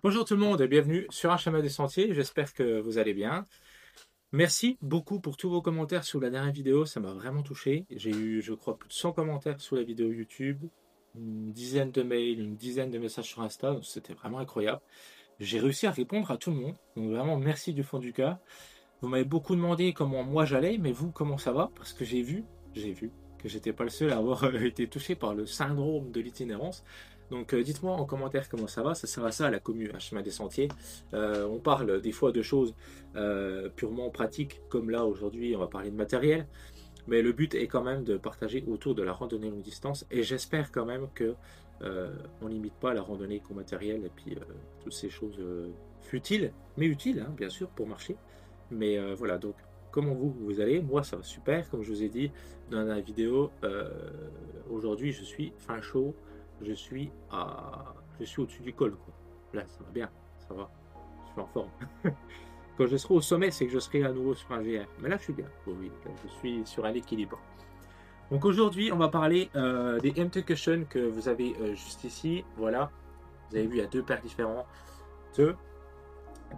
Bonjour tout le monde et bienvenue sur un chemin des sentiers, j'espère que vous allez bien. Merci beaucoup pour tous vos commentaires sous la dernière vidéo, ça m'a vraiment touché. J'ai eu, je crois, plus de 100 commentaires sous la vidéo YouTube, une dizaine de mails, une dizaine de messages sur Insta, donc c'était vraiment incroyable. J'ai réussi à répondre à tout le monde, donc vraiment merci du fond du cœur. Vous m'avez beaucoup demandé comment moi j'allais, mais vous, comment ça va? Parce que j'ai vu que j'étais pas le seul à avoir été touché par le syndrome de l'itinérance. Donc dites-moi en commentaire comment ça va, ça sert à ça à la commu, un chemin des sentiers. On parle des fois de choses purement pratiques, comme là aujourd'hui on va parler de matériel, mais le but est quand même de partager autour de la randonnée longue distance, et j'espère quand même que on limite pas la randonnée qu'au matériel, et puis toutes ces choses futiles, mais utiles hein, bien sûr pour marcher. Mais voilà, donc comment vous allez? Moi ça va super, comme je vous ai dit dans la vidéo. Aujourd'hui je suis fin chaud, je suis au-dessus du col, quoi. Là ça va bien, ça va, je suis en forme. Quand je serai au sommet, c'est que je serai à nouveau sur un VR. Mais là je suis bien, oui, là, je suis sur un équilibre. Donc aujourd'hui on va parler des MT Cushion que vous avez juste ici. Voilà, vous avez vu il y a deux paires différentes. Deux.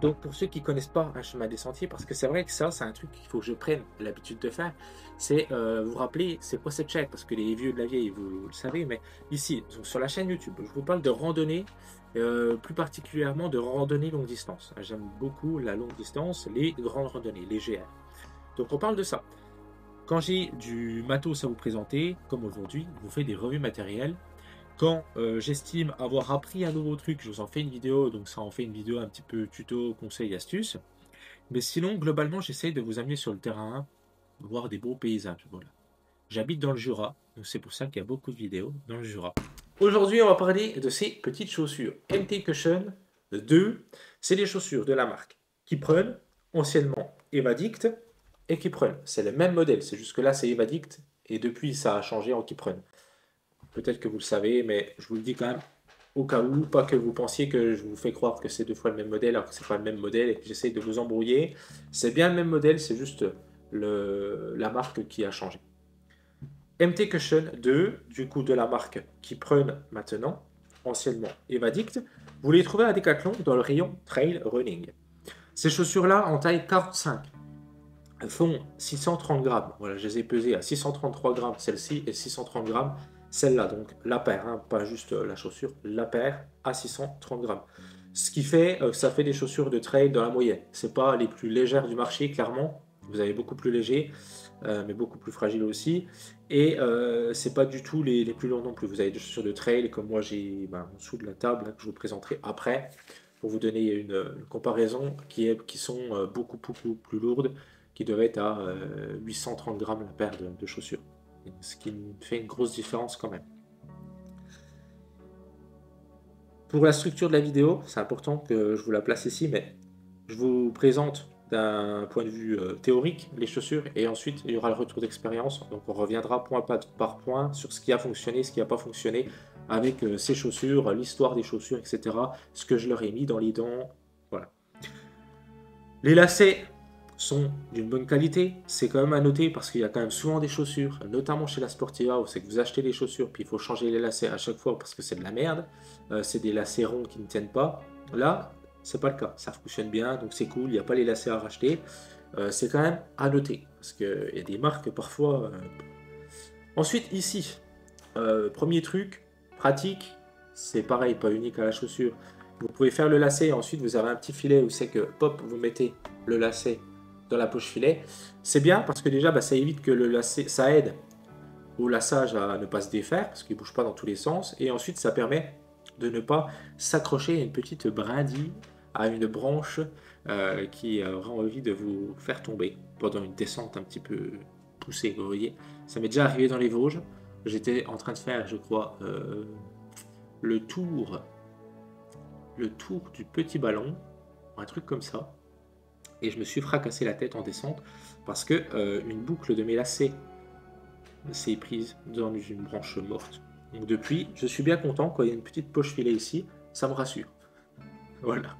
Donc pour ceux qui ne connaissent pas un chemin des sentiers, parce que c'est vrai que ça c'est un truc qu'il faut que je prenne l'habitude de faire, c'est vous rappeler c'est quoi cette chaîne, parce que les vieux de la vieille vous le savez, mais ici donc sur la chaîne YouTube je vous parle de randonnée, plus particulièrement de randonnée longue distance. J'aime beaucoup la longue distance, les grandes randonnées, les GR. Donc on parle de ça. Quand j'ai du matos à vous présenter, comme aujourd'hui, je vous fais des revues matérielles. Quand j'estime avoir appris un nouveau truc, je vous en fais une vidéo, donc ça en fait une vidéo un petit peu tuto, conseil, astuce. Mais sinon, globalement, j'essaye de vous amener sur le terrain, voir des beaux paysages. Voilà. J'habite dans le Jura, donc c'est pour ça qu'il y a beaucoup de vidéos dans le Jura. Aujourd'hui, on va parler de ces petites chaussures MT Cushion 2. C'est des chaussures de la marque Kiprun, anciennement Evadict, et Kiprun. C'est le même modèle, c'est juste que là c'est Evadict, et depuis ça a changé en Kiprun. Peut-être que vous le savez, mais je vous le dis quand même au cas où, pas que vous pensiez que je vous fais croire que c'est deux fois le même modèle, alors que c'est pas le même modèle et que j'essaye de vous embrouiller. C'est bien le même modèle, c'est juste la marque qui a changé. MT Cushion 2, du coup de la marque qui prennent maintenant, anciennement Evadict, vous les trouvez à Decathlon dans le rayon Trail Running. Ces chaussures-là en taille 45 font 630 grammes. Voilà, je les ai pesées à 633 grammes celle-ci et 630 grammes celle-là. Donc la paire, hein, pas juste la chaussure, la paire à 630 grammes. Ce qui fait que ça fait des chaussures de trail dans la moyenne. C'est pas les plus légères du marché, clairement. Vous avez beaucoup plus léger, mais beaucoup plus fragile aussi. Et c'est pas du tout les plus longs non plus. Vous avez des chaussures de trail, comme moi j'ai en dessous de la table, là, que je vous présenterai après, pour vous donner une comparaison qui sont beaucoup plus lourdes, qui devait être à 830 grammes la paire de chaussures. Ce qui fait une grosse différence quand même. Pour la structure de la vidéo, c'est important que je vous la place ici, mais je vous présente d'un point de vue théorique les chaussures, et ensuite il y aura le retour d'expérience. Donc on reviendra point par point sur ce qui a fonctionné, ce qui n'a pas fonctionné avec ces chaussures, l'histoire des chaussures, etc. Ce que je leur ai mis dans les dents. Voilà. Les lacets sont d'une bonne qualité, c'est quand même à noter parce qu'il y a quand même souvent des chaussures, notamment chez la Sportiva, où c'est que vous achetez les chaussures puis il faut changer les lacets à chaque fois parce que c'est de la merde, c'est des lacets ronds qui ne tiennent pas. Là, c'est pas le cas, ça fonctionne bien, donc c'est cool, il n'y a pas les lacets à racheter. C'est quand même à noter parce qu'il y a des marques parfois. Ensuite, ici, premier truc pratique, c'est pareil, pas unique à la chaussure. Vous pouvez faire le lacet et ensuite vous avez un petit filet où c'est que pop, vous mettez le lacet dans la poche filet. C'est bien parce que déjà ça évite que le lacet, ça aide au laçage à ne pas se défaire parce qu'il ne bouge pas dans tous les sens, et ensuite ça permet de ne pas s'accrocher à une petite brindille, à une branche qui aura envie de vous faire tomber pendant une descente un petit peu poussée, vous voyez. Ça m'est déjà arrivé dans les Vosges, j'étais en train de faire, je crois, le tour du petit ballon, un truc comme ça, et je me suis fracassé la tête en descente parce que une boucle de mes lacets s'est prise dans une branche morte. Donc depuis, je suis bien content quand il y a une petite poche filet ici, ça me rassure. Voilà.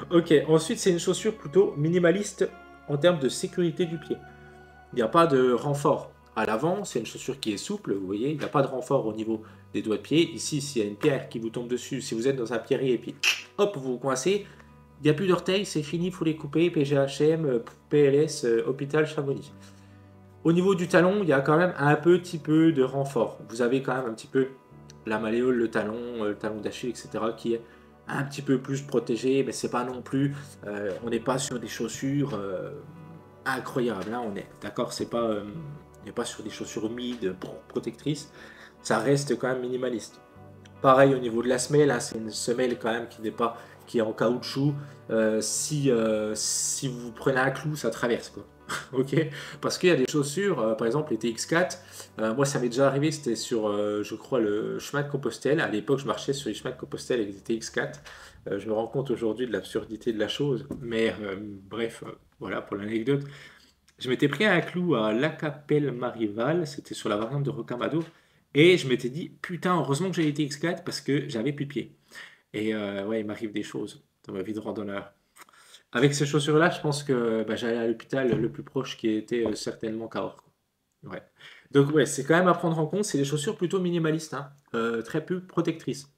Ok, ensuite c'est une chaussure plutôt minimaliste en termes de sécurité du pied. Il n'y a pas de renfort à l'avant, c'est une chaussure qui est souple, vous voyez, il n'y a pas de renfort au niveau des doigts de pied. Ici, s'il y a une pierre qui vous tombe dessus, si vous êtes dans un pierrier et puis hop, vous vous coincez, il n'y a plus d'orteils, c'est fini, il faut les couper, PGHM, PLS, hôpital Chamonix. Au niveau du talon, il y a quand même un petit peu de renfort. Vous avez quand même un petit peu la malléole, le talon d'Achille, etc., qui est un petit peu plus protégé, mais c'est pas non plus, on n'est pas sur des chaussures incroyables, hein, on est d'accord, on n'est pas sur des chaussures humides, protectrices, ça reste quand même minimaliste. Pareil au niveau de la semelle, hein, c'est une semelle quand même qui est en caoutchouc. Si vous prenez un clou, ça traverse quoi. Ok, parce qu'il y a des chaussures, par exemple les TX4. Moi, ça m'est déjà arrivé, c'était sur, je crois, le chemin de Compostelle. À l'époque, je marchais sur les chemins de Compostelle avec des TX4. Je me rends compte aujourd'hui de l'absurdité de la chose, mais bref, voilà pour l'anecdote. Je m'étais pris un clou à La Capelle Marival, c'était sur la variante de Rocamadour, et je m'étais dit, putain, heureusement que j'ai été X4 parce que j'avais plus de pied. Et ouais, il m'arrive des choses dans ma vie de randonneur. Avec ces chaussures-là, je pense que bah, j'allais à l'hôpital le plus proche qui était certainement Cahors. Ouais. Donc ouais, c'est quand même à prendre en compte, c'est des chaussures plutôt minimalistes, hein, très peu protectrices.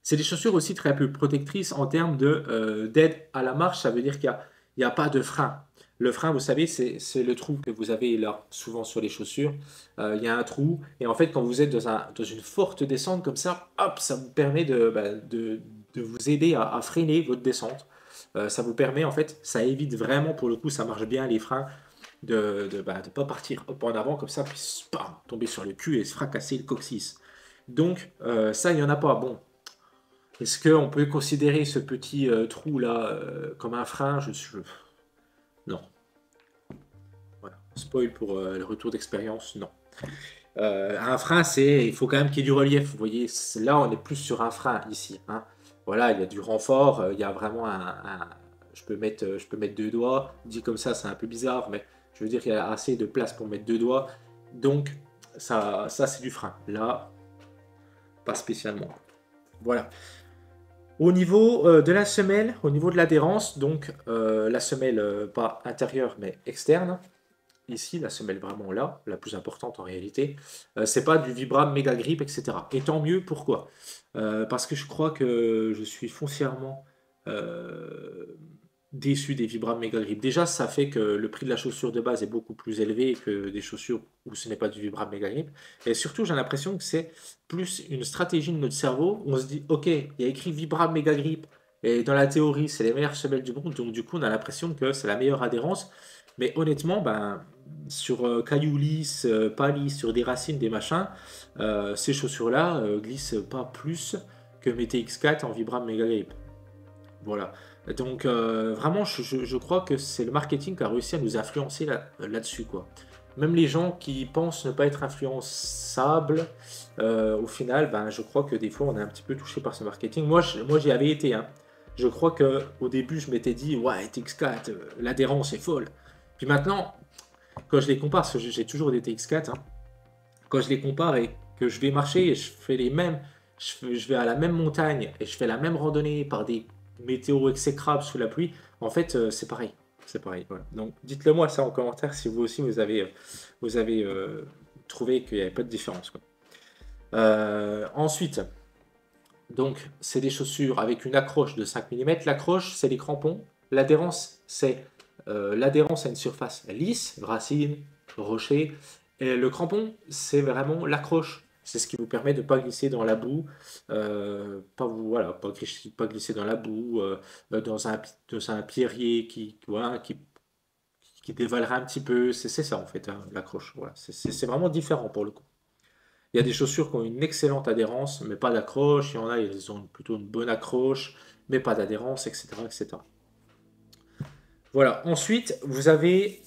C'est des chaussures aussi très peu protectrices en termes d'aide à la marche. Ça veut dire qu'il n'y a pas de frein. Le frein, vous savez, c'est le trou que vous avez là, souvent sur les chaussures. Il y a un trou. Et en fait, quand vous êtes dans une forte descente comme ça, hop, ça vous permet de vous aider à freiner votre descente. Ça vous permet, en fait, ça évite vraiment, pour le coup, ça marche bien les freins, de pas partir hop en avant comme ça, puis spam, tomber sur le cul et se fracasser le coccyx. Donc, ça, il n'y en a pas. Bon, est-ce qu'on peut considérer ce petit trou là comme un frein? Non. Voilà. Spoil pour le retour d'expérience, non. Un frein, il faut quand même qu'il y ait du relief. Vous voyez, là, on est plus sur un frein ici, hein. Voilà, il y a du renfort, il y a vraiment je peux mettre deux doigts. Dit comme ça, c'est un peu bizarre, mais je veux dire qu'il y a assez de place pour mettre deux doigts. Donc, ça c'est du frein. Là, pas spécialement. Voilà. Au niveau de la semelle, au niveau de l'adhérence, donc la semelle pas intérieure mais externe, ici la semelle vraiment là, la plus importante en réalité, c'est pas du Vibram Mega Grip, etc. Et tant mieux, pourquoi? Parce que je crois que je suis foncièrement euh, déçu des Vibram Mega Grip. Déjà, ça fait que le prix de la chaussure de base est beaucoup plus élevé que des chaussures où ce n'est pas du Vibram Mega Grip. Et surtout, j'ai l'impression que c'est plus une stratégie de notre cerveau. On se dit, ok, il y a écrit Vibram Mega Grip, et dans la théorie, c'est les meilleures semelles du monde, donc du coup, on a l'impression que c'est la meilleure adhérence. Mais honnêtement, ben, sur cailloux lisses, pas lisses, sur des racines, des machins, ces chaussures-là glissent pas plus que mes TX4 en Vibram Mega Grip. Voilà. Donc vraiment, je crois que c'est le marketing qui a réussi à nous influencer là-dessus, quoi. Même les gens qui pensent ne pas être influençables, au final, ben, je crois que des fois, on est un petit peu touché par ce marketing. Moi j'y avais été, hein. Je crois que au début, je m'étais dit, ouais, TX4, l'adhérence est folle. Puis maintenant, quand je les compare, parce que j'ai toujours des TX4, hein, quand je les compare et que je vais marcher et je fais les mêmes, je vais à la même montagne et je fais la même randonnée par des météos exécrables sous la pluie, en fait, c'est pareil. C'est pareil. Voilà. Donc, dites-le moi ça en commentaire si vous aussi vous avez trouvé qu'il n'y avait pas de différence, quoi. Ensuite, donc, c'est des chaussures avec une accroche de 5 mm. L'accroche, c'est les crampons. L'adhérence, c'est l'adhérence à une surface lisse, racine, rocher. Et le crampon, c'est vraiment l'accroche. C'est ce qui vous permet de ne pas glisser dans la boue, voilà, pas glisser dans la boue, dans un pierrier voilà, qui dévalerait un petit peu. C'est ça en fait, hein, l'accroche. Voilà. C'est vraiment différent pour le coup. Il y a des chaussures qui ont une excellente adhérence, mais pas d'accroche. Il y en a, ils ont plutôt une bonne accroche, mais pas d'adhérence, etc., etc. Voilà. Ensuite, vous avez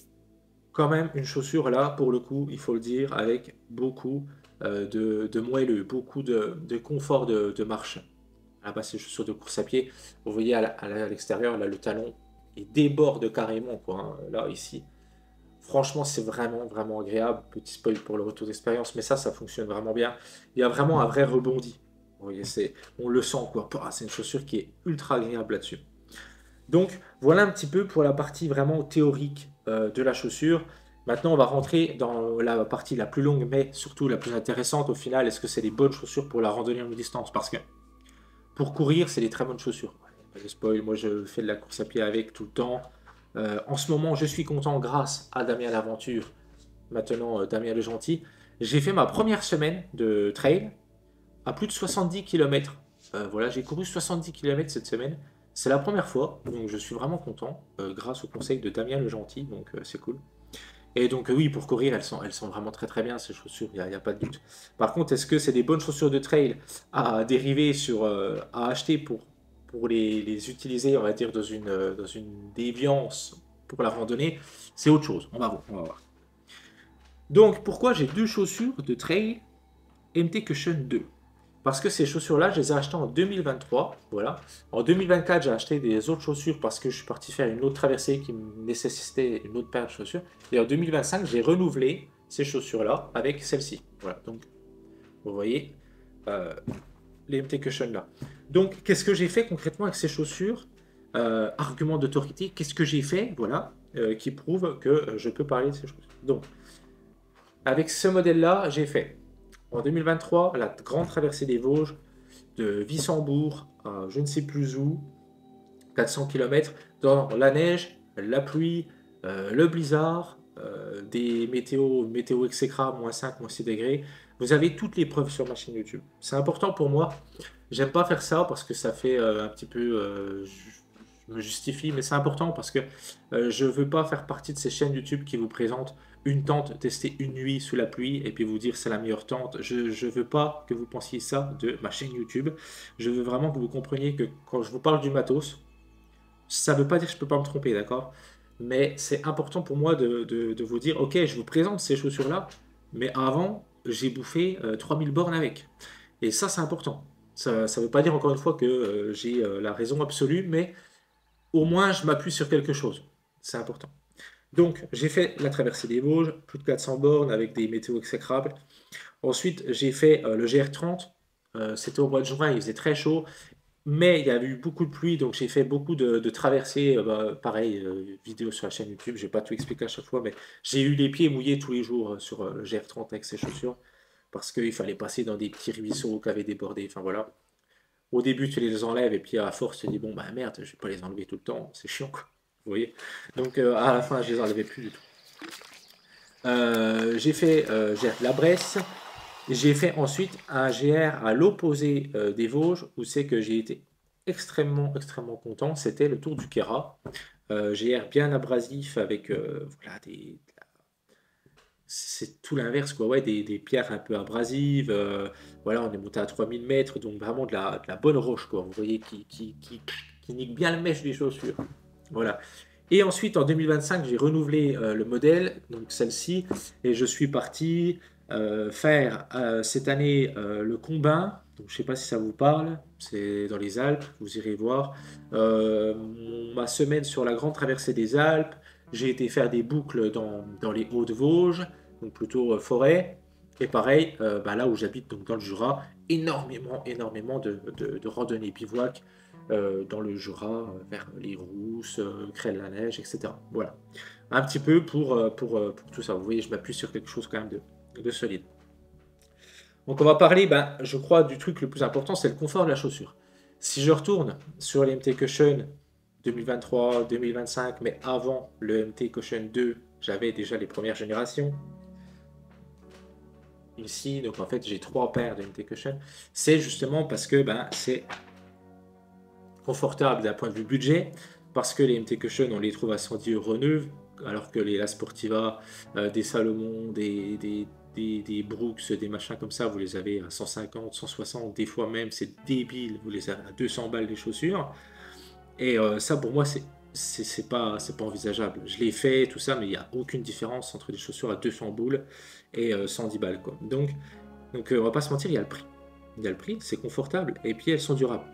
quand même une chaussure là, pour le coup, il faut le dire, avec beaucoup de moelleux, beaucoup de confort de marche. Là-bas, c'est des chaussures de course à pied. Vous voyez à l'extérieur, là, le talon, il déborde carrément, quoi, hein, là, ici. Franchement, c'est vraiment, vraiment agréable. Petit spoil pour le retour d'expérience, mais ça fonctionne vraiment bien. Il y a vraiment un vrai rebondi. Vous voyez, on le sent, quoi. C'est une chaussure qui est ultra agréable donc voilà un petit peu pour la partie vraiment théorique de la chaussure. Maintenant, on va rentrer dans la partie la plus longue, mais surtout la plus intéressante au final. Est-ce que c'est des bonnes chaussures pour la randonnée longue distance? Parce que pour courir, c'est des très bonnes chaussures. Pas de spoil, moi je fais de la course à pied avec tout le temps. En ce moment, je suis content grâce à Damien L'Aventure, maintenant Damien Le Gentil. J'ai fait ma première semaine de trail à plus de 70 km. Voilà, j'ai couru 70 km cette semaine. C'est la première fois, donc je suis vraiment content, grâce au conseil de Damien Le Gentil, donc c'est cool. Et donc oui, pour courir, elles sont vraiment très très bien ces chaussures, il n'y a pas de doute. Par contre, est-ce que c'est des bonnes chaussures de trail à dériver à acheter pour les utiliser, on va dire, dans une déviance pour la randonnée? C'est autre chose, on va voir, on va voir. Donc pourquoi j'ai deux chaussures de trail MT Cushion 2? Parce que ces chaussures-là, je les ai achetées en 2023. Voilà. En 2024, j'ai acheté des autres chaussures parce que je suis parti faire une autre traversée qui me nécessitait une autre paire de chaussures. Et en 2025, j'ai renouvelé ces chaussures-là avec celles-ci. Voilà. Donc, vous voyez les MT Cushion là. Donc, qu'est-ce que j'ai fait concrètement avec ces chaussures? Argument d'autorité. Qu'est-ce que j'ai fait? Voilà. Qui prouve que je peux parler de ces chaussures. Donc, avec ce modèle-là, j'ai fait en 2023, la grande traversée des Vosges, de Wissembourg à je ne sais plus où, 400 km, dans la neige, la pluie, le blizzard, des météo exécrables, -5, -6 degrés. Vous avez toutes les preuves sur ma chaîne YouTube. C'est important pour moi. J'aime pas faire ça parce que ça fait un petit peu... je me justifie, mais c'est important parce que je veux pas faire partie de ces chaînes YouTube qui vous présentent une tente testée une nuit sous la pluie et puis vous dire c'est la meilleure tente. Je ne veux pas que vous pensiez ça de ma chaîne YouTube. Je veux vraiment que vous compreniez que quand je vous parle du matos, ça ne veut pas dire que je ne peux pas me tromper, d'accord? Mais c'est important pour moi de vous dire, ok, je vous présente ces chaussures-là, mais avant, j'ai bouffé 3000 bornes avec. Et ça, c'est important. Ça ne veut pas dire encore une fois que j'ai la raison absolue, mais au moins, je m'appuie sur quelque chose. C'est important. Donc, j'ai fait la traversée des Vosges, plus de 400 bornes avec des météos exécrables. Ensuite, j'ai fait le GR30. C'était au mois de juin, il faisait très chaud, mais il y avait eu beaucoup de pluie, donc j'ai fait beaucoup de traversées. Pareil, vidéo sur la chaîne YouTube, je ne vais pas tout expliquer à chaque fois, mais j'ai eu les pieds mouillés tous les jours sur le GR30 avec ces chaussures, parce qu'il fallait passer dans des petits ruisseaux qui avaient débordé. Enfin voilà. Au début, tu les enlèves, et puis à la force, tu te dis, bon, bah merde, je vais pas les enlever tout le temps, c'est chiant, quoi. Vous voyez? Donc à la fin, je les enlevais plus du tout. J'ai fait GR de la Bresse. J'ai fait ensuite un GR à l'opposé des Vosges, où c'est que j'ai été extrêmement content. C'était le Tour du Queyras. GR bien abrasif avec voilà, c'est tout l'inverse, quoi. Ouais, des pierres un peu abrasives. Voilà, on est monté à 3000 mètres, donc vraiment de la bonne roche, quoi. Vous voyez, qui nique bien le mèche des chaussures. Voilà. Et ensuite, en 2025, j'ai renouvelé le modèle, donc celle-ci, et je suis parti faire cette année le Combin. Donc, je ne sais pas si ça vous parle, c'est dans les Alpes, vous irez voir. Ma semaine sur la grande traversée des Alpes, j'ai été faire des boucles dans les Hauts-de-Vosges, donc plutôt forêt. Et pareil, bah là où j'habite, donc dans le Jura, énormément de randonnées bivouac dans le Jura, vers les Rousses, Crêle-la-Neige, etc. Voilà. Un petit peu pour tout ça. Vous voyez, je m'appuie sur quelque chose quand même de solide. Donc on va parler, ben, je crois, du truc le plus important, c'est le confort de la chaussure. Si je retourne sur les MT Cushion 2023, 2025, mais avant le MT Cushion 2, j'avais déjà les premières générations. Ici, donc en fait, j'ai 3 paires de MT Cushion. C'est justement parce que ben, c'est confortable d'un point de vue budget, parce que les MT Cushion, on les trouve à 110 € neuf, alors que les La Sportiva, des Salomon, des Brooks, des machins comme ça, vous les avez à 150, 160, des fois même, c'est débile, vous les avez à 200 balles les chaussures. Et ça, pour moi, c'est pas envisageable. Je l'ai fait, tout ça, mais il n'y a aucune différence entre des chaussures à 200 boules et 110 balles, quoi. Donc on va pas se mentir, il y a le prix. Il y a le prix, c'est confortable, et puis elles sont durables.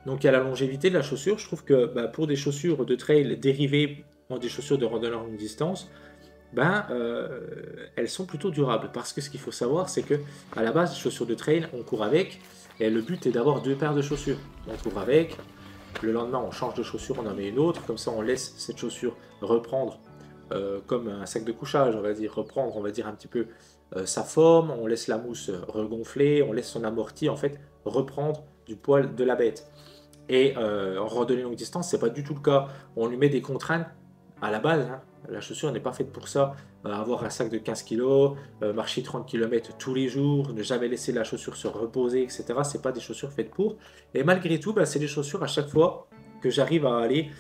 Donc il y a la longévité de la chaussure. Je trouve que bah, pour des chaussures de trail dérivées en des chaussures de randonneur longue distance, ben, elles sont plutôt durables. Parce que ce qu'il faut savoir, c'est que à la base, les chaussures de trail, on court avec, et le but est d'avoir 2 paires de chaussures. On court avec, le lendemain on change de chaussure, on en met une autre, comme ça on laisse cette chaussure reprendre comme un sac de couchage, on va dire, reprendre, on va dire, un petit peu sa forme, on laisse la mousse regonfler, on laisse son amorti, en fait, reprendre du poil de la bête. Et en randonnée longue distance, c'est pas du tout le cas. On lui met des contraintes à la base, hein. La chaussure n'est pas faite pour ça. Avoir un sac de 15 kg, marcher 30 km tous les jours, ne jamais laisser la chaussure se reposer, etc. C'est pas des chaussures faites pour. Et malgré tout, bah, c'est des chaussures à chaque fois que j'arrive à aller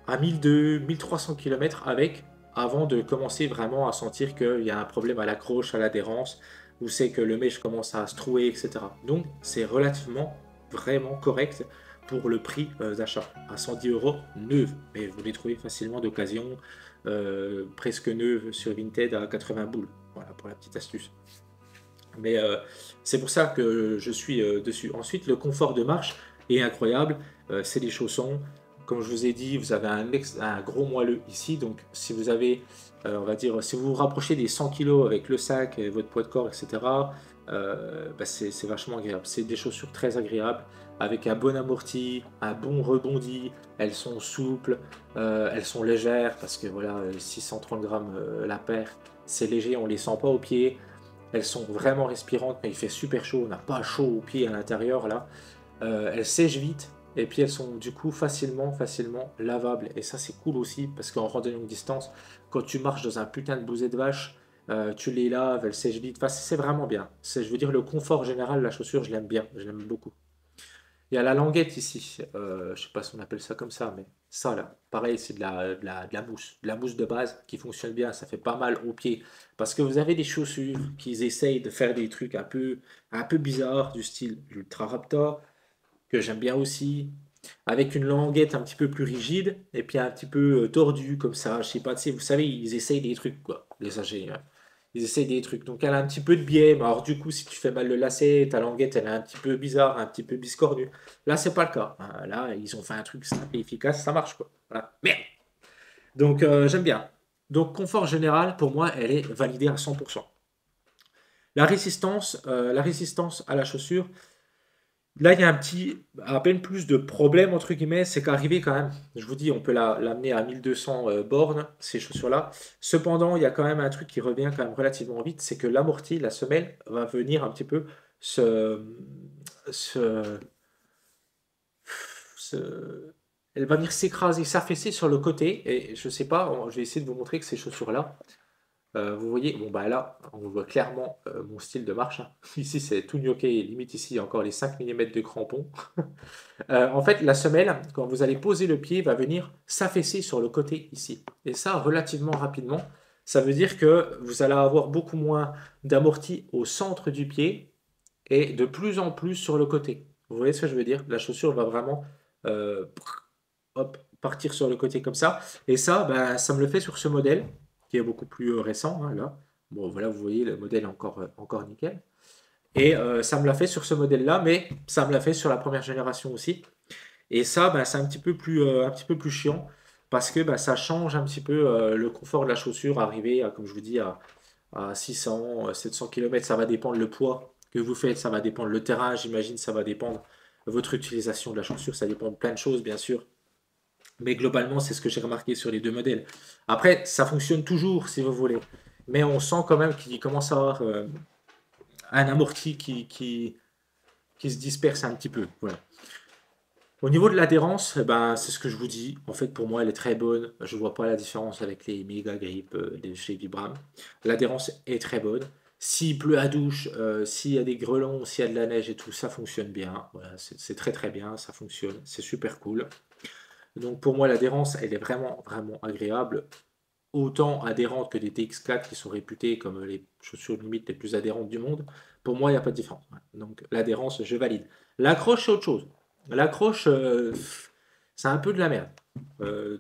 à 1200, 1300 km avec, avant de commencer vraiment à sentir qu'il y a un problème à l'accroche, à l'adhérence, ou c'est que le mèche commence à se trouer, etc. Donc c'est relativement, vraiment correct pour le prix d'achat, à 110 euros neuve, mais vous les trouvez facilement d'occasion, presque neuve sur Vinted à 80 boules. Voilà pour la petite astuce. Mais c'est pour ça que je suis dessus. Ensuite, le confort de marche est incroyable. C'est les chaussons. Comme je vous ai dit, vous avez un gros moelleux ici. Donc, si vous avez, on va dire, si vous vous rapprochez des 100 kg avec le sac, et votre poids de corps, etc., bah, c'est vachement agréable. C'est des chaussures très agréables, avec un bon amorti, un bon rebondi. Elles sont souples, elles sont légères, parce que voilà, 630 grammes la paire, c'est léger, on ne les sent pas aux pieds. Elles sont vraiment respirantes, mais il fait super chaud, on n'a pas chaud aux pieds à l'intérieur là. Elles sèchent vite, et puis elles sont du coup facilement lavables. Et ça c'est cool aussi, parce qu'en randonnée longue distance, quand tu marches dans un putain de bouset de vache, tu les laves, elles sèchent vite. Enfin, c'est vraiment bien. Je veux dire, le confort général, la chaussure, je l'aime bien, je l'aime beaucoup. Il y a la languette ici. Je sais pas si on appelle ça comme ça, mais ça là, pareil, c'est de la mousse de base qui fonctionne bien. Ça fait pas mal aux pieds. Parce que vous avez des chaussures qui essayent de faire des trucs un peu bizarres, du style l'Ultra Raptor, que j'aime bien aussi, avec une languette un petit peu plus rigide, et puis un petit peu tordue comme ça. Je sais pas, tu sais, vous savez, ils essayent des trucs, quoi, les ingénieurs. Ils essayent des trucs. Donc elle a un petit peu de biais, mais alors du coup, si tu fais mal le lacet, ta languette, elle est un petit peu bizarre, un petit peu biscornue. Là, c'est pas le cas. Là, ils ont fait un truc simple et efficace, ça marche, quoi. Voilà. Merde. Donc j'aime bien. Donc confort général, pour moi, elle est validée à 100%. La résistance à la chaussure, là, il y a un petit, à peine plus de problème, entre guillemets, c'est qu'arriver quand même, je vous dis, on peut l'amener à 1200 bornes, ces chaussures-là. Cependant, il y a quand même un truc qui revient quand même relativement vite, c'est que l'amorti, la semelle, va venir un petit peu se, se, se- elle va venir s'écraser, s'affaisser sur le côté, et je sais pas, je vais essayer de vous montrer que ces chaussures-là, vous voyez, bon bah là, on voit clairement mon style de marche, hein. Ici, c'est tout gnocché, limite ici, il y a encore les 5 millimètres de crampons. En fait, la semelle, quand vous allez poser le pied, va venir s'affaisser sur le côté ici. Et ça, relativement rapidement. Ça veut dire que vous allez avoir beaucoup moins d'amorti au centre du pied et de plus en plus sur le côté. Vous voyez ce que je veux dire? La chaussure va vraiment euh, hop, partir sur le côté comme ça. Et ça, bah, ça me le fait sur ce modèle, qui est beaucoup plus récent, hein, là. Bon, voilà, vous voyez, le modèle est encore nickel. Et ça me l'a fait sur ce modèle-là, mais ça me l'a fait sur la première génération aussi. Et ça, bah, c'est un petit peu plus chiant parce que bah, ça change un petit peu le confort de la chaussure, arriver à, comme je vous dis, à 600, 700 km. Ça va dépendre le poids que vous faites, ça va dépendre le terrain, j'imagine, ça va dépendre de votre utilisation de la chaussure, ça dépend de plein de choses, bien sûr. Mais globalement, c'est ce que j'ai remarqué sur les deux modèles. Après, ça fonctionne toujours, si vous voulez. Mais on sent quand même qu'il commence à avoir un amorti qui se disperse un petit peu. Voilà. Au niveau de l'adhérence, eh ben, c'est ce que je vous dis. En fait, pour moi, elle est très bonne. Je ne vois pas la différence avec les Mega Grip de chez Vibram. L'adhérence est très bonne. S'il pleut à douche, s'il y a des grelons, s'il y a de la neige et tout, ça fonctionne bien. Voilà, c'est très très bien, ça fonctionne. C'est super cool. Donc pour moi, l'adhérence, elle est vraiment agréable. Autant adhérente que des TX4 qui sont réputées comme les chaussures limite les plus adhérentes du monde. Pour moi, il n'y a pas de différence. Donc l'adhérence, je valide. L'accroche, c'est autre chose. L'accroche, c'est un peu de la merde.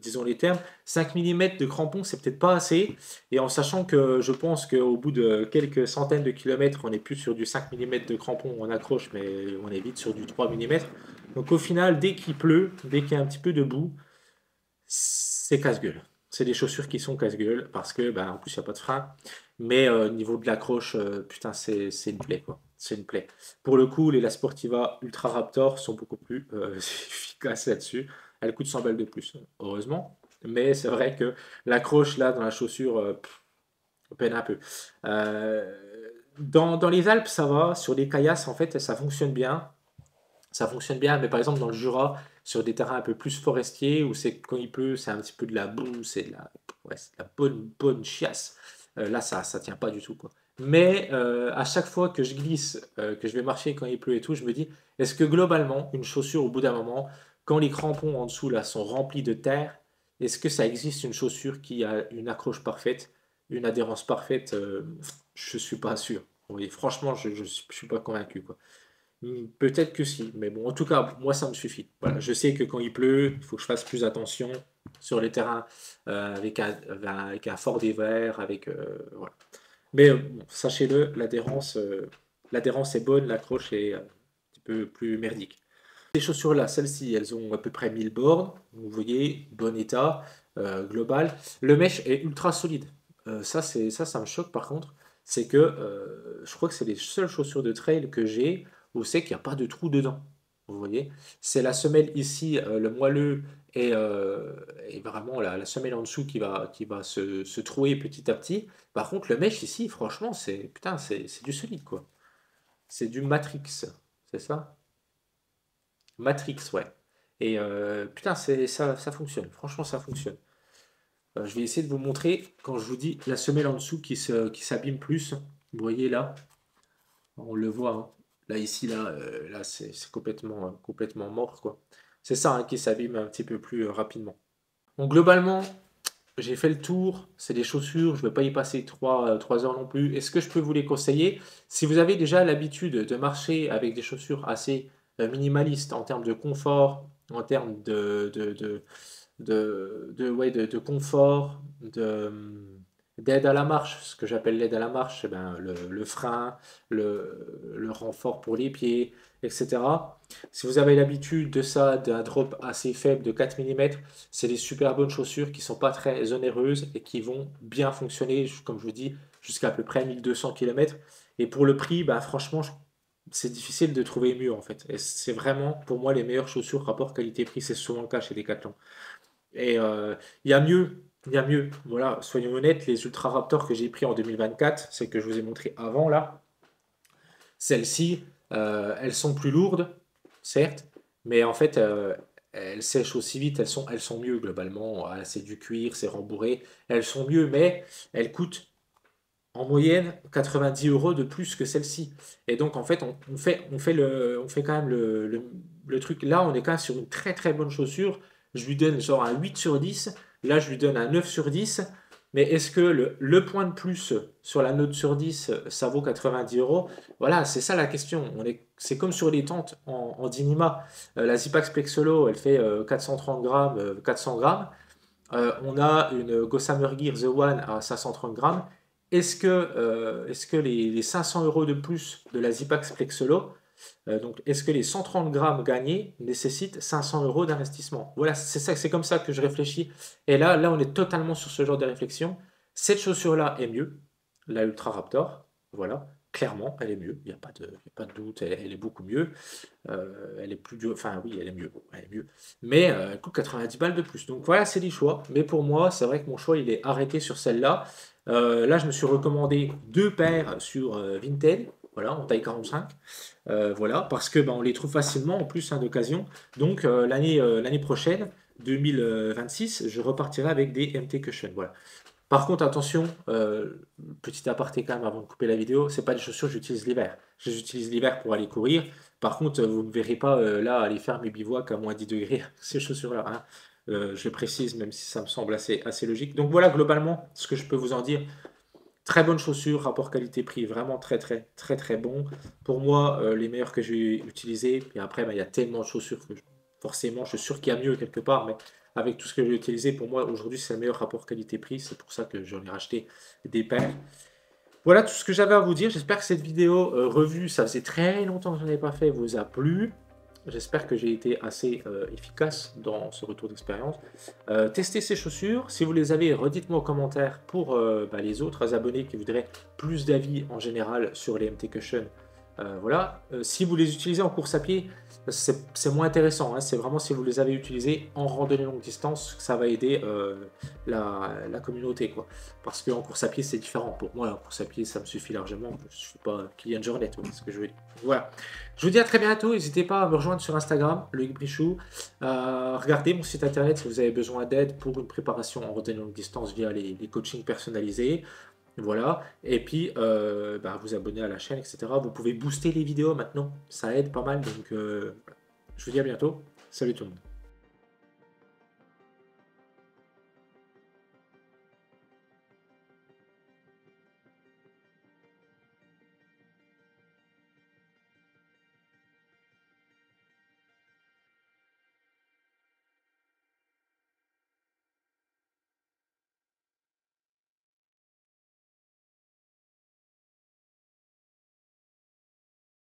Disons les termes. 5 millimètres de crampon, c'est peut-être pas assez. Et en sachant que je pense qu'au bout de quelques centaines de kilomètres, on n'est plus sur du 5 millimètres de crampon en accroche, mais on est vite sur du 3 millimètres. Donc au final, dès qu'il pleut, dès qu'il y a un petit peu de boue, c'est casse-gueule. C'est des chaussures qui sont casse-gueule parce que, ben, en plus, il n'y a pas de frein. Mais au niveau de l'accroche, putain, c'est une plaie, quoi. C'est une plaie. Pour le coup, les La Sportiva Ultra Raptor sont beaucoup plus efficaces là-dessus. Elles coûtent 100 balles de plus, heureusement. Mais c'est vrai que l'accroche là dans la chaussure, peine un peu. Dans les Alpes, ça va. Sur les caillasses, en fait, ça fonctionne bien. Ça fonctionne bien, mais par exemple dans le Jura, sur des terrains un peu plus forestiers, où c'est quand il pleut, c'est un petit peu de la boue, c'est de la, ouais, c'est de la bonne chiasse. Là, ça tient pas du tout, quoi. Mais à chaque fois que je glisse, que je vais marcher quand il pleut et tout, je me dis, est-ce que globalement, une chaussure, au bout d'un moment, quand les crampons en dessous là sont remplis de terre, est-ce que ça existe une chaussure qui a une accroche parfaite, une adhérence parfaite? Je suis pas sûr. Oui, franchement, je suis pas convaincu, quoi. Peut-être que si, mais bon, en tout cas, moi, ça me suffit. Voilà, je sais que quand il pleut, il faut que je fasse plus attention sur les terrains avec un fort dévers, voilà. Mais bon, sachez-le, l'adhérence est bonne, l'accroche est un petit peu plus merdique. Ces chaussures-là, celles-ci, elles ont à peu près 1000 bornes. Vous voyez, bon état, global. Le mesh est ultra solide. Ça me choque par contre. C'est que je crois que c'est les seules chaussures de trail que j'ai où c'est qu'il n'y a pas de trou dedans. Vous voyez, c'est la semelle ici, le moelleux et vraiment la semelle en dessous qui va se trouer petit à petit. Par contre, le mesh ici, franchement, putain, c'est du solide quoi. C'est du Matrix, c'est ça? Matrix, ouais. Et putain, ça fonctionne. Franchement, ça fonctionne. Je vais essayer de vous montrer quand je vous dis la semelle en dessous qui s'abîme plus. Vous voyez là, on le voit, hein. Là, ici, là c'est complètement mort, quoi. C'est ça hein, qui s'abîme un petit peu plus rapidement. Donc, globalement, j'ai fait le tour. C'est des chaussures. Je ne vais pas y passer 3 heures non plus. Est-ce que je peux vous les conseiller? Si vous avez déjà l'habitude de marcher avec des chaussures assez minimalistes en termes de confort, en termes de confort, d'aide à la marche, ce que j'appelle l'aide à la marche, eh ben, le frein, le renfort pour les pieds, etc. Si vous avez l'habitude de ça, d'un drop assez faible de 4 mm, c'est des super bonnes chaussures qui sont pas très onéreuses et qui vont bien fonctionner, comme je vous dis, jusqu'à à peu près 1200 km. Et pour le prix, bah, franchement, c'est difficile de trouver mieux en fait. Et c'est vraiment pour moi les meilleures chaussures rapport qualité-prix, c'est souvent le cas chez Decathlon. Et il y a mieux, il y a mieux. Voilà, soyons honnêtes, les Ultra Raptor que j'ai pris en 2024, c'est que je vous ai montré avant là, celles-ci, elles sont plus lourdes, certes, mais en fait, elles sèchent aussi vite, elles sont mieux globalement. Ah, c'est du cuir, c'est rembourré, elles sont mieux, mais elles coûtent en moyenne 90 € de plus que celle-ci. Et donc, en fait, on fait quand même le truc. Là, on est quand même sur une très très bonne chaussure. Je lui donne genre un 8 sur 10. Là, je lui donne un 9 sur 10. Mais est-ce que le point de plus sur la note sur 10, ça vaut 90 euros? Voilà, c'est ça la question. C'est comme sur les tentes en Dynima. La Zipax Plexolo, elle fait 430 grammes, 400 grammes. On a une Gossamer Gear The One à 530 grammes. Est-ce que les 500 € de plus de la Zipax Flexolo, donc est-ce que les 130 grammes gagnés nécessitent 500 € d'investissement? Voilà, c'est comme ça que je réfléchis. Et là, on est totalement sur ce genre de réflexion. Cette chaussure-là est mieux, la Ultra Raptor. Voilà, clairement, elle est mieux. Il n'y a pas de doute, elle est beaucoup mieux. Elle est plus dure. Enfin, oui, elle est mieux. Elle est mieux. Mais elle coûte 90 balles de plus. Donc voilà, c'est des choix. Mais pour moi, c'est vrai que mon choix, il est arrêté sur celle-là. Là, je me suis recommandé 2 paires sur Vinted, voilà, en taille 45. Voilà, parce que on les trouve facilement en plus hein, d'occasion. Donc l'année prochaine, 2026, je repartirai avec des MT Cushion. Voilà. Par contre, attention, petit aparté quand même avant de couper la vidéo, c'est pas des chaussures que j'utilise l'hiver. Je les utilise l'hiver pour aller courir. Par contre, vous ne me verrez pas là aller faire mes bivouacs à moins 10 degrés, ces chaussures-là, hein. Je le précise, même si ça me semble assez logique. Donc voilà, globalement, ce que je peux vous en dire. Très bonne chaussure, rapport qualité-prix, vraiment très très très très bon. Pour moi, les meilleurs que j'ai utilisés. Et après, il y a tellement de chaussures que forcément, je suis sûr qu'il y a mieux quelque part, mais avec tout ce que j'ai utilisé, pour moi, aujourd'hui, c'est le meilleur rapport qualité-prix. C'est pour ça que j'en ai racheté des paires. Voilà tout ce que j'avais à vous dire. J'espère que cette vidéo revue, ça faisait très longtemps que je n'en ai pas fait, vous a plu. J'espère que j'ai été assez efficace dans ce retour d'expérience. Testez ces chaussures. Si vous les avez, redites-moi en commentaire pour les autres abonnés qui voudraient plus d'avis en général sur les MT Cushion. Voilà. Si vous les utilisez en course à pied, c'est moins intéressant, hein. C'est vraiment si vous les avez utilisés en randonnée longue distance que ça va aider la communauté, quoi. Parce qu'en course à pied, c'est différent. Pour moi, en course à pied, ça me suffit largement. Je ne suis pas Kylian Jornet, vous voyez ce que je veux dire. Voilà. Je vous dis à très bientôt. N'hésitez pas à me rejoindre sur Instagram, Loïc Brichoux. Regardez mon site internet si vous avez besoin d'aide pour une préparation en randonnée longue distance via les coachings personnalisés. Voilà, et puis vous abonner à la chaîne, etc. Vous pouvez booster les vidéos maintenant, ça aide pas mal. Donc, je vous dis à bientôt. Salut tout le monde.